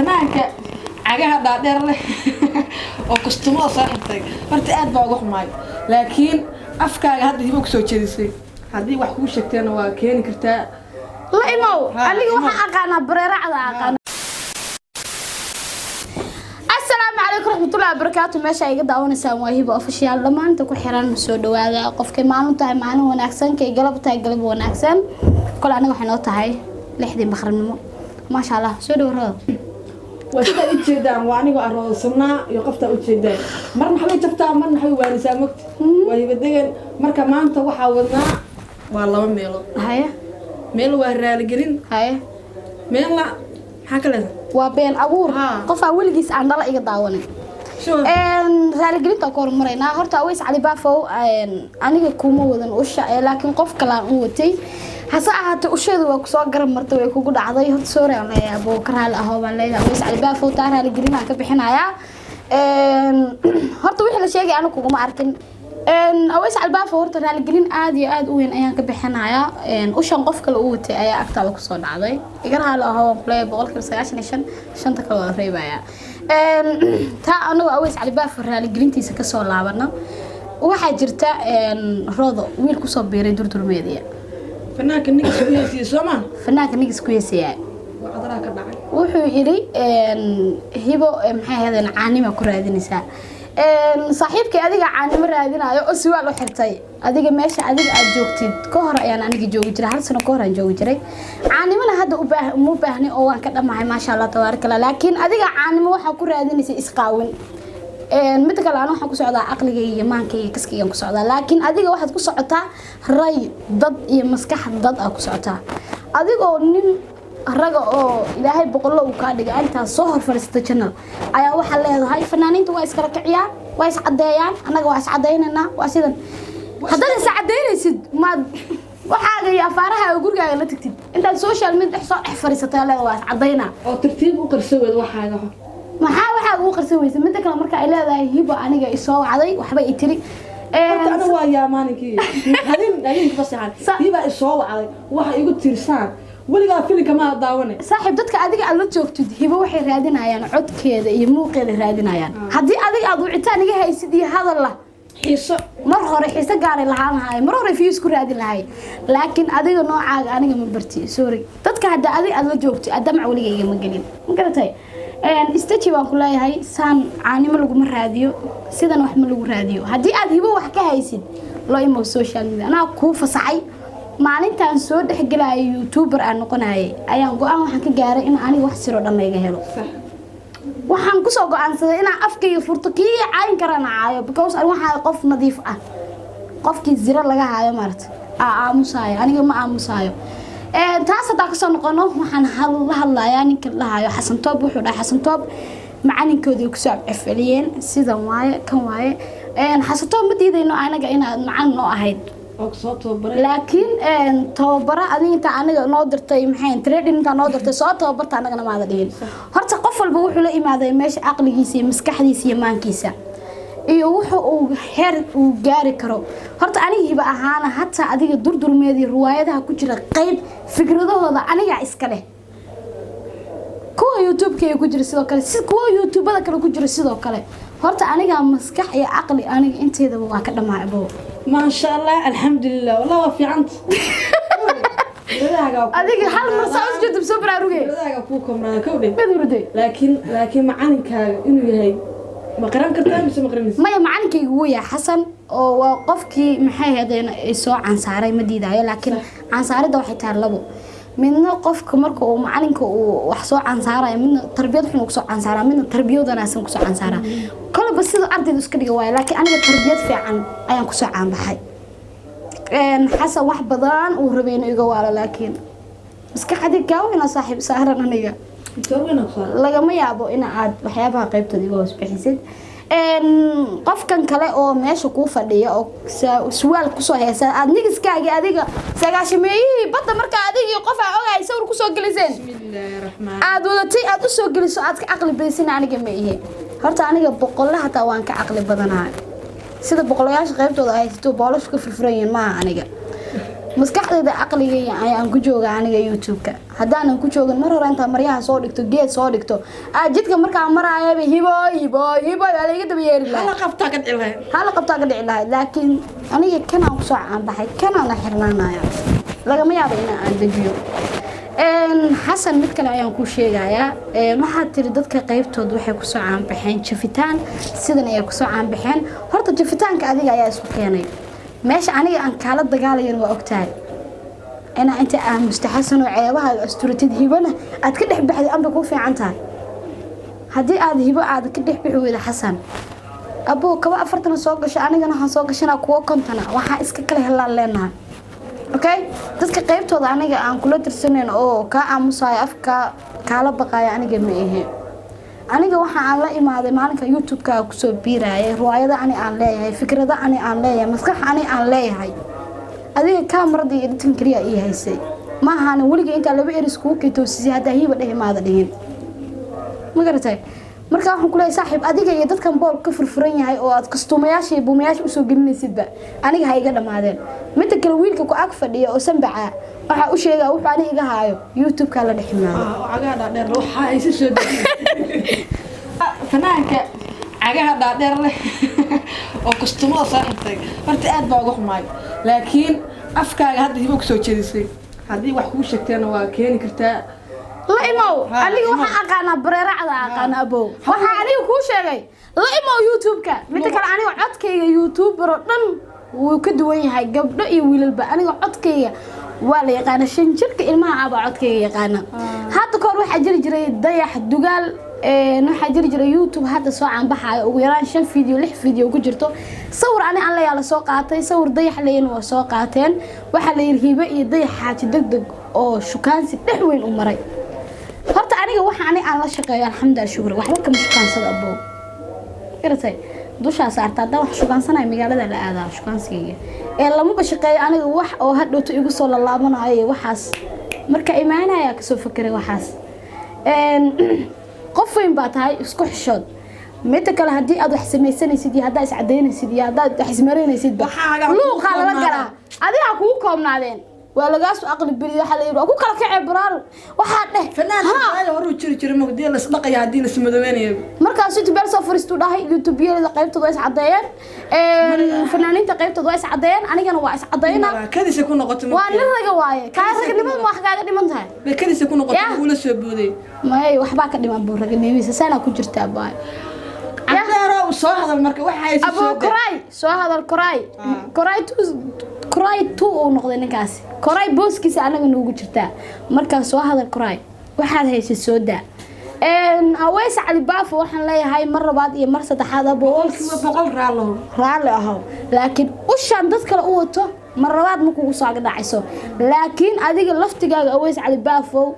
fanaanka cagaha dhaadheer leh oo kastumada soo xirtay horta aad baa uga xumaay laakiin afkaaga hadda hibo kusoo jeedisay haddii wax kuu sheegteena waa keeni kartaa la imow aniga waxaan aqaanaa bareeracda aqaan السلام عليكم ورحمة الله وبركاته ماشي أيقظ دعونا سامواه هي بأفشيال لما أنت كحيران مسود وهذا قف كمان تاعي معنا وناكسن كي قلب تاعي قلب وناكسن كل أنا وحنا تاعي لحدي بخرنا ما شاء الله سود وراه وسيدا إتشدان وأنا قارو صرنا يقفت إتشدان مرة حلو تفتح مرة حلو وأنا سامكت وهي بدين مرة كمان تروح حاولنا والله ما ميلو هاي ميلو وهرال جرين هاي ميلا حكلا وبين أبور قف أول جيس عند الله يقطع وني رالي قلت أقول مرينا هرت أويس علي بافو أنا كومو وذن وشة لكن قف كلام قوتي هساعة أشهد وكسر قرب مرتوي كوجود عضي هرت سوري أنا يا أبو كرهال أهو من ليه أويس علي بافو تعرف رالي قلنا كبحنا يا هرت ويحل شيء أنا كوجو ما عرفن أويس على الباب فورت رالي قلين عادي وين أيام كبحنا يا وشان قف كل قوتي أي أكتر وكسر عضي يقرها له هو بلاي بقول كرسي عشان شن تكلم ريبة يا تا أنا أويس على الباب رالي قلين تيسك كسر لعبنا وواحد جرتا روضة ويل كسر بيري دور الميديا فناك النجس كويسي سما فناك النجس كويسي وعذراك الدعاء وحو يري هيبو محي هذا عاني ما كره هذه النساء صاحبك adiga caanimo raadinayo oo su'aal u xirtay adiga meesha adiga aad joogtid ka hor ayaan aniga joogi jiray hal sano ka hor aan joogi jiray caanimana hadda u baahni oo waan ka dhamahay ma sha Allah tabaaraka Allah laakiin adiga caanimo waxa ku raadinaysa isqaawin mid kale aan waxa ku socdaa aqliga iyo maanka iyo kaskiga ku socdaa laakiin adiga waxaad ku socotaa ray dad iyo maskax dad ah ku socotaa adigoo nin raga oo ilaahay boqollo uu ka dhigay inta soo hor fariistay channel ayaa waxa leedahay fanaaniintu waa iskala kiciyaan waa is cadeeyaan anaga waa is cadeynana waa sidan haddana is cadeynaysid ma waxaaga iyo afaaraha gurigaaga la tagtid inta social media soo dhex fariisatay leedahay waa is cadeyna oo tartiib u qarsaweed waxaaga waxa uu qarsaweysay mid kale marka ay leedahay hibo aniga isoo wacday waxba i tiri أنا ويا مانكي هذين فصيحة يبقى الصواب على واحد يقول ترسان ولقى فيلم كمان داونه صاحب dadka adiga aad la joogtid hibo waxay raadinayaan codkeeda iyo muuqeeda raadinayaan hadii adiga aad wicitaan iga haysid iyo hadal la xiiso mar hore xiiso gaar lahaanahay mar hore fiis ku raadin lahay laakiin adiga noocaaga aniga ma barti sorry dadka hadda adiga aad la joogtid adama waliga ma galin ma garatay istaji waan ku leeyahay saan caanimo lagu ma raadiyo sidan wax ma lagu raadiyo hadii aad hibo wax ka haysid loo imo social media ana ku fasaxay maalintan soo dhaxgalay youtuber aan noqonay ayaan go'aan waxaan ka gaaray in aan wax siro dhamayga helo waxaan ku soo go'aansaday in aan afkayga furto kii cayn karana caayo because aan waxa qof nadiif ah qofkii zira laga haayo marta aamusayo aniga ma aamusayo taas hadda ka soo noqono waxaan la hadlayaa ninka la haayo Xasan Toob wuxuu dhahay Xasan Toob macalinkoodii ku soo afciliyeen sidan waaye kan waaye Xasan Toob ma diidayno anaga inaad macallin oo ahayd laakiin tababara adiga aniga noo dirtay maxay trading inta noo dirtay soo tababarta anagana ma dhigin horta qof walba wuxuu la imaaday meesha aqligiisa iyo maskaxdiisa iyo maankiisa iyo wuxuu uu heer uu gaari karo horta aniga hiba ahaana hatta adiga durdulmeedii riwaayadaha ku jira qayb fikradahooda aniga iska leh kuwa youtube-ka ku jira sidoo kale si kuwa youtube-da kale ku jira sidoo kale horta aniga maskax iyo aqli aniga inteeda waa ka dhamaacbo ما شاء الله الحمد لله والله في عنت أديك حال مرساوس جد بسبر أروجي هذا فوقكم أنا كودي بدردي لكن معنك إنه هي مقرن كرتان بس مقرن ما يمعنك هو يا حسن وقفك محي هذا يسوع عن سعري مديدة لكن عن سعري ده واحد تعرلبه من قفك مركو ومعنك وحصو عن سعري من تربية حنا كسو عن سعري من التربية ده ناس كسو عن سعري كل بس أرض يدوسكني جواي لكن أنا التربية في عن أيام كسو عن بحي حسن واحد بدان وربينا يجوال لكن بس كحد الجو هنا صاحب سهرة نيجا لقى ما يابو إن عاد بحيابها قيبته دي جوز بحسد قف كان كلا أو ماشي كوفة دي أو سؤال كسو هي سأد نيجس كاجي أديك سجاش مي بطل مركا أديك قف أو يسوي كسو جلسين بسم الله الرحمن أدولتي أدوسو جلسو أدك عقل بيسين أنا جمعيه horta aniga boqollaha taa waan ka aqli badanahay sida boqolayaasha qaybtooda ay sito booloshka firfirayeen ma aniga maskaxdayda aqligayga ayaan ku joogaa aniga YouTube-ka haddaanan ku joogin mar hore inta maryaha soo dhigto geed soo dhigto jidka markaa maraayo hibo ala iga daba yeeri lahaa hala qabtaa ka dhici lahayd laakiin aniga kanaan ku soo caanbaxay kanaan la xirnaanaya lagama yaabo in aan dejiyo xasan mid kale ayaan ku sheegayaa waxaad tiri dadka qaybtood waxay ku soo caanbaxeen jafitaan sidan ay ku soo caanbaxeen horta jafitaanka adiga ayaa isku keenay meesha aniga aan kala dagaalayo waa ogtahay ina inta aan mustaxasan oo ceebaha asturatid hibana aad ka dhex baxday amba ku fiican tahay hadii aad hibo aad ka dhex bixi weydo xasan abo kaba 40 soo gasho anigana waxaan soo gashanaa kuwa 50 waxa iska kala helaan leenahay okay dadka qaybtooda aniga aan kula tirsaneyn oo ka aamusaay afka kala baqaaya aniga ma ahe aniga waxa aan la imaaday maalinka YouTube-ka ku soo biirayay riwaayada aan leeyahay fikrada aan leeyahay maskax aan leeyahay adiga kaamirada iyo editing kaliya ii haysay ma ahan waliga inta laba eris ku kitoosisay hada hiiba dhimaada dhihin ma garatay marka waxaan ku leeyahay saaxiib adiga iyo dadkan bool ka furfuran yahay oo aad kastuumayaasha iyo buumayaasha u soo gelinaysidba aniga ha iga dhamaadeen mid kale wiilka ku ag fadhiya oo sanbaca waxa u sheegaa wuxuu aniga iga haayo YouTube-ka la dhiximaado cagaha dhaadheer waxa ay soo fanaanka cagaha dhaadheer leh oo kastumada saaxiibtay horta aad baa uga xumaay laakiin afkaaga hadda hibo ku soo jeedisay hadii wax ku sheegtayna waa keeni kartaa la imow aniga waxa aqaana bareeracda aqaana abo waxa aniga ku sheegay la imow YouTube-ka mid kale aniga codkayga YouTuber oo dhan wuu ka duwan yahay gabdho iyo wiilalba aniga codkayga waa la yaqaan shan jirka ilmaha aba codkayga yaqaan hadda koor waxa jiri jiray dayax dugaal waxa jiri jiray YouTube hadda soo caanbaxayo ugu yaraan 5 video 6 video ku jirto sawir aan la yaala soo qaatay sawir dayax leeyeen waa soo qaateen waxa la yirhiiba iyo dayax xaaji degdeg oo shukaansi dhex weyn u maray horta aniga waxa aan la shaqeeyo alxamdulillah shukr waxba kama shukaansada abo garatay dusha saartaa wax shukaansanaay magaalada la aadaa shukaansiga lama ba shaqeeyo aniga wax oo hadhowto igu soo lalaabanayo waxaas marka iimaanaya ka soo fakiray waxaas qof weyn baa tahay isku xishood mid kale hadii aad wax sameeysanaysid iyo hadaa is cadeynaysid iyo hadaa wax ismareynaysid ba luuqa la galaa adiga ku koobnaadeen waa lagaas aqli bariyo waxa la yiraahdo ku kala kacay baraar waxa dheh fanaanka hore u jiri magdii la isdhaqay hadii la ismadaweenayo markaas inta beel soo fariisto dhahay YouTube-yada qaybtooda is cadeeyeen fanaaniinta qaybtooda waa is cadeeyeen anigana waa is cadeeyna kadisa ku noqoto waa niraga waaye kaasagnimada wax kaaga dhiman tahay ba kadisa ku noqoto ula soo booday may waxba ka dhiman buu ragnimadiisa sana ku jirtaa baay abdaaro soo hadal marka waxa ay soo hadal koray tu oo noqday ninkaas koray booskiisa anaga noogu jirtaa marka soo hadal koray waxaad haysay soo daa aweys cali baafo waxaan leeyahay mar labaad iyo mar saddexaad boqol raalo ahaw laakiin ushan dad kale u wato mar labaad ma kugu soo dhacayso laakiin adiga laftigaaga aweys cali baafo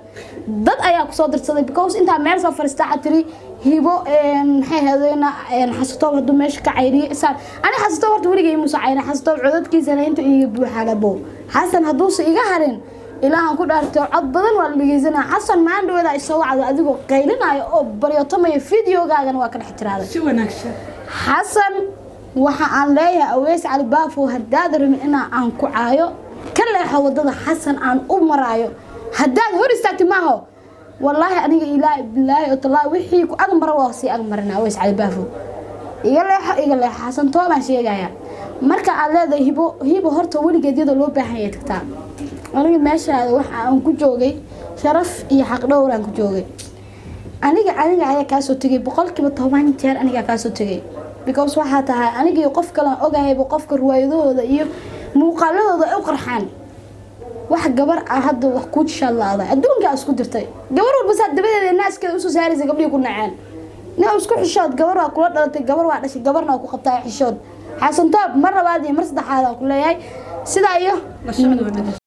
dad ayaa ku soo dirsaday because inta meel soo fariista tiri hibo maxay hadeena xasato wada meesha ka cayriye isaan ani xasato horta wariga muuse cayna xasato codadkiisa inta iga buuxalabo xasan haduu si iga harin ilaahan ku dhaartay cod badan waa ligeysana xasan maan dhawada ay soo wacdo adigoo qaylinayo oo baryotamay videogaagan waa ka dhex tiraaday si wanaagsan xasan waxa aan leeyahay aweys cali baafo hadaad rabin in aan ku caayo ka leexo wadada xasan aan u maraayo hadaad hor istaagtay maaho wallahi aniga ilaahi billahi oo talaa wixii ku agmar waa si agmarna aweys cali baafo iga leexo xasan toobaan sheegaya marka aad leedahay hibo horta waligeediyada loo baahan yahay tagtaa aniga meesha waxa aan ku joogay sharaf iyo xaq dhowr aan ku joogay aniga ayaa ka soo tagay 10% jeer aniga ka soo tagay because waxa tahay aniga qof kale ogahay qofka ruwaayadooda iyo muuqaaladooda ay qarxaan wax gabar hadda wax ku shalaada adduunka isku dirtay gabar walba sad dabadeeda naaskeeda u soo saaraysa gabdhiga ku nacaan ina isku xishood gabar waa kula dhalatay gabar waa dhashay gabarna ku qabtaa xishood xasan taab mar labaad iyo mar saddexaad ku leeyahay sida iyo